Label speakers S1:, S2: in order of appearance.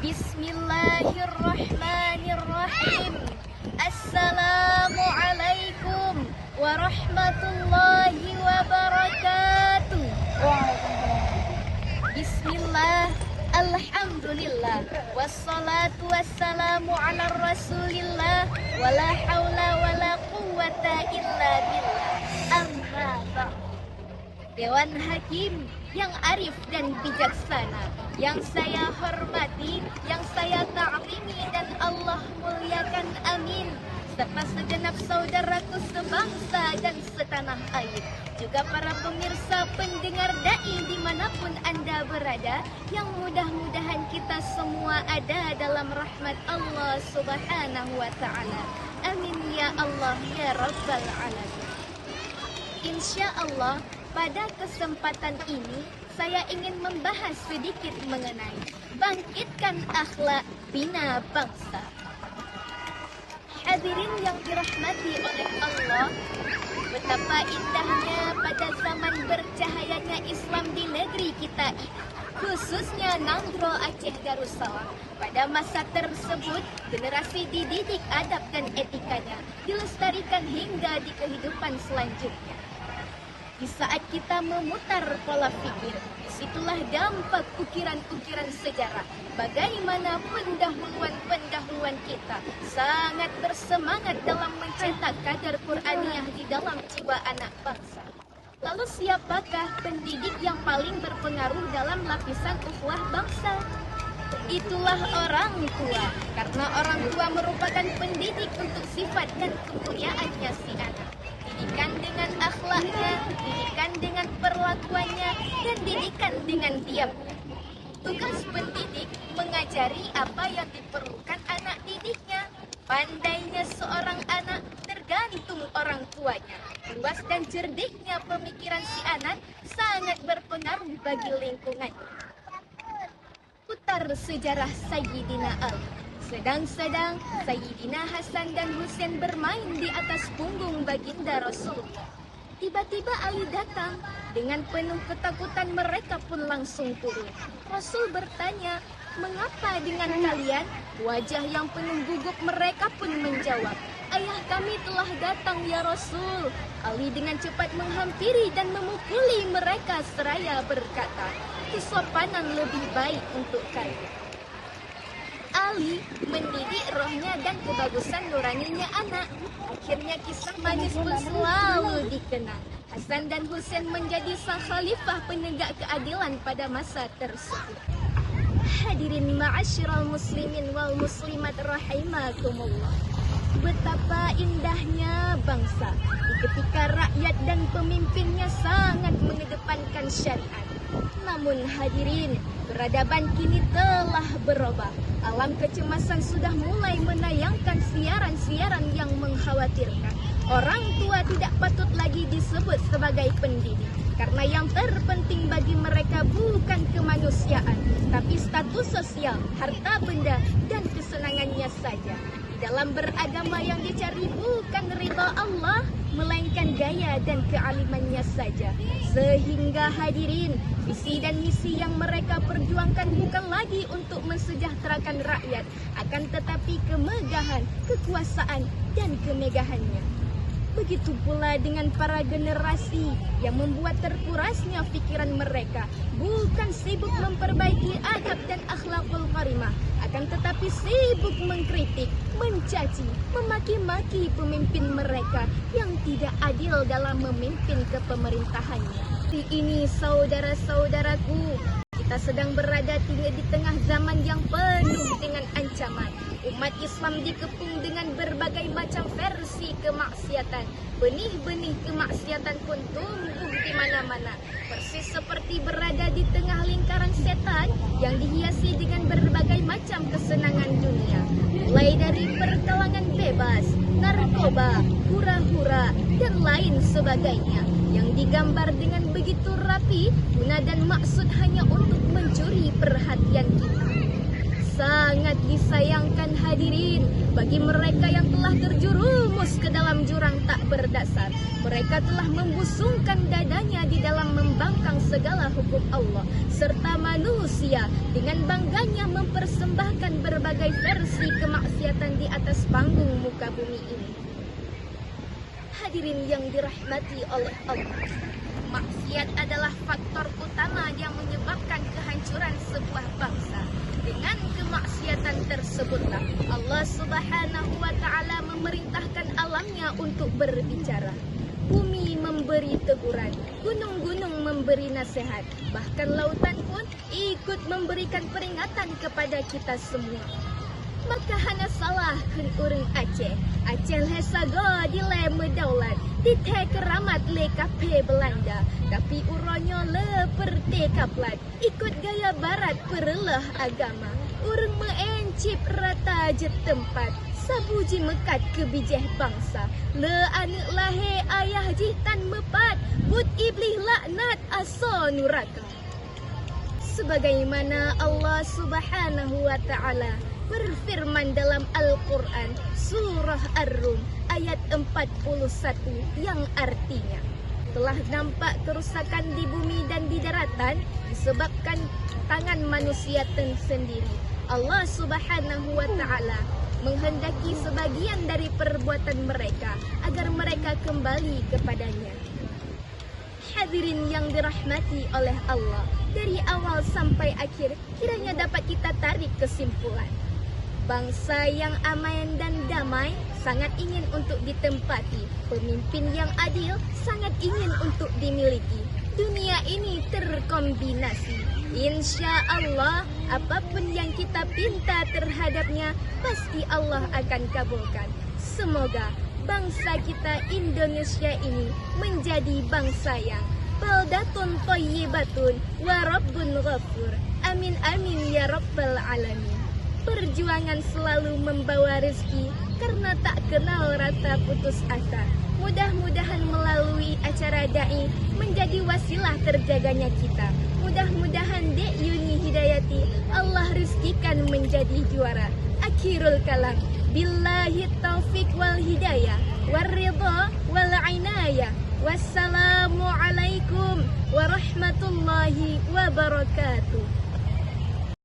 S1: Bismillahirrahmanirrahim. Assalamualaikum warahmatullahi wabarakatuh. Bismillah, alhamdulillah, wassalatu wassalamu ala rasulillah, wala hawla wala quwwata illa billah. Amma ba'd. Dewan Hakim yang arif dan bijaksana, yang saya hormati, yang saya ta'zimi dan Allah muliakan, amin. Serta segenap saudaraku sebangsa dan setanah air, juga para pemirsa pendengar dai dimanapun Anda berada, yang mudah-mudahan kita semua ada dalam rahmat Allah subhanahu wa ta'ala. Amin ya Allah ya Rabbal alamin. Insya Allah, pada kesempatan ini saya ingin membahas sedikit mengenai bangkitkan akhlak bina bangsa. Hadirin yang dirahmati oleh Allah, betapa indahnya pada zaman bercahayanya Islam di negeri kita ini, khususnya Nandro Aceh Darussalam. Pada masa tersebut, generasi dididik adab dan etikanya dilestarikan hingga di kehidupan selanjutnya. Di saat kita memutar pola pikir, disitulah dampak ukiran-ukiran sejarah. Bagaimana pendahuluan kita sangat bersemangat dalam mencetak kadar Qur'aniyah di dalam jiwa anak bangsa. Lalu siapakah pendidik yang paling berpengaruh dalam lapisan ukhuwah bangsa? Itulah orang tua, karena orang tua merupakan pendidik untuk sifat dan kemuliaannya si anak. Didikan dengan akhlaknya, didikan dengan perlakuannya, dan didikan dengan diamnya. Tugas pendidik mengajari apa yang diperlukan anak didiknya. Pandainya seorang anak tergantung orang tuanya. Luas dan cerdiknya pemikiran si anak sangat berpengaruh bagi lingkungannya. Putar sejarah Sayyidina Ali. Sedang-sedang Sayyidina Hasan dan Husain bermain di atas punggung baginda Rasulullah. Tiba-tiba Ali datang. Dengan penuh ketakutan mereka pun langsung turun. Rasul bertanya, "Mengapa dengan kalian?" Wajah yang penuh gugup mereka pun menjawab, "Ayah kami telah datang ya Rasul." Ali dengan cepat menghampiri dan memukuli mereka seraya berkata, "Kesopanan lebih baik untuk kalian." Ali mendidik rohnya dan kebagusan nuraninya anak. Akhirnya kisah manis pun selalu dikenang. Hasan dan Husain menjadi sang khalifah penegak keadilan pada masa tersebut. Hadirin ma'asyiral muslimin wal muslimat rahimakumullah. Betapa indahnya bangsa ketika rakyat dan pemimpinnya sangat mengedepankan syariat. Namun hadirin, peradaban kini telah berubah. Alam kecemasan sudah mulai menayangkan siaran-siaran yang mengkhawatirkan. Orang tua tidak patut lagi disebut sebagai pendidik, karena yang terpenting bagi mereka bukan kemanusiaan, tapi status sosial, harta benda, dan kesenangannya saja. Dalam beragama yang dicari bukan ridha Allah, melainkan gaya dan kealimannya saja. Sehingga hadirin, visi dan misi yang mereka perjuangkan bukan lagi untuk mensejahterakan rakyat, akan tetapi kemegahan, kekuasaan, dan kemegahannya. Begitu pula dengan para generasi yang membuat terkurasnya pikiran mereka, bukan sibuk memperbaiki adab dan akhlakul karimah, akan tetapi sibuk mengkritik, mencaci, memaki-maki pemimpin mereka yang tidak adil dalam memimpin kepemerintahannya. Ini saudara-saudaraku, kita sedang berada di tengah zaman yang penuh dengan ancaman. Umat Islam dikepung dengan berbagai macam versi kemaksiatan. Benih-benih kemaksiatan pun tumbuh di mana-mana. Persis seperti berada di tengah lingkaran setan yang dihiasi dengan berbagai macam kesenangan dunia. Mulai dari perkalangan bebas, narkoba, hura-hura, dan lain sebagainya. Yang digambar dengan begitu rapi, guna dan maksud hanya untuk mencuri perhatian kita. Sangat disayangkan hadirin bagi mereka yang telah terjerumus ke dalam jurang tak berdasar. Mereka telah membusungkan dadanya di dalam membangkang segala hukum Allah serta manusia dengan bangganya mempersembahkan berbagai versi kemaksiatan di atas panggung muka bumi ini. Hadirin yang dirahmati oleh Allah, maksiat adalah faktor utama yang menyebabkan kehancuran sebuah bangsa. Dengan kemaksiatan tersebutlah Allah Subhanahu wa Ta'ala memerintahkan alamnya untuk berbicara. Bumi memberi teguran, gunung-gunung memberi nasihat, bahkan lautan pun ikut memberikan peringatan kepada kita semua. Maka hana salah kun urang Aceh. Aceh lesago di le medaulat, di te keramat le kape Belanda. Tapi uronyo le perdekaplat, ikut gaya barat perlah agama. Urang meencip rata je tempat, sabuji mekat kebijeh bangsa. Le anak lahe ayah jitan mepat, but iblis laknat aso nuraka. Sebagaimana Allah Subhanahu wa Ta'ala berfirman dalam Al-Quran Surah Ar-Rum ayat 41 yang artinya, telah nampak kerusakan di bumi dan di daratan disebabkan tangan manusia sendiri. Allah Subhanahu wa Ta'ala menghendaki sebagian dari perbuatan mereka agar mereka kembali kepadanya. Hadirin yang dirahmati oleh Allah, dari awal sampai akhir kiranya dapat kita tarik kesimpulan. Bangsa yang aman dan damai sangat ingin untuk ditempati. Pemimpin yang adil sangat ingin untuk dimiliki. Dunia ini terkombinasi. Insya Allah, apapun yang kita pinta terhadapnya, pasti Allah akan kabulkan. Semoga bangsa kita Indonesia ini menjadi bangsa yang baldatun thayyibatun wa rabbun ghafur. Amin amin ya rabbal alamin. Perjuangan selalu membawa rezeki karena tak kenal rasa putus asa. Mudah-mudahan melalui acara da'i menjadi wasilah terjaganya kita. Mudah-mudahan Dek Yuni Hidayati Allah rizkikan menjadi juara. Akhirul kalam, billahi taufiq wal hidayah, warridha wal inayah. Wassalamualaikum warahmatullahi wabarakatuh.